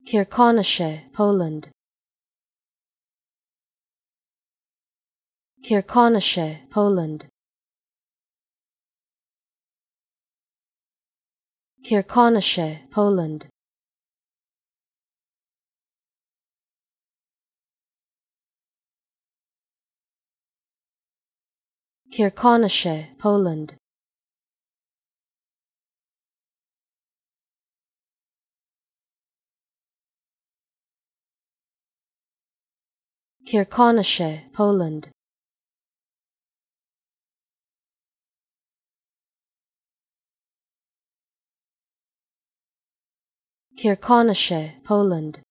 Krkonose, Poland. Krkonose, Poland. Krkonose, Poland. Krkonose, Poland. Krkonose, Poland. Krkonose, Poland.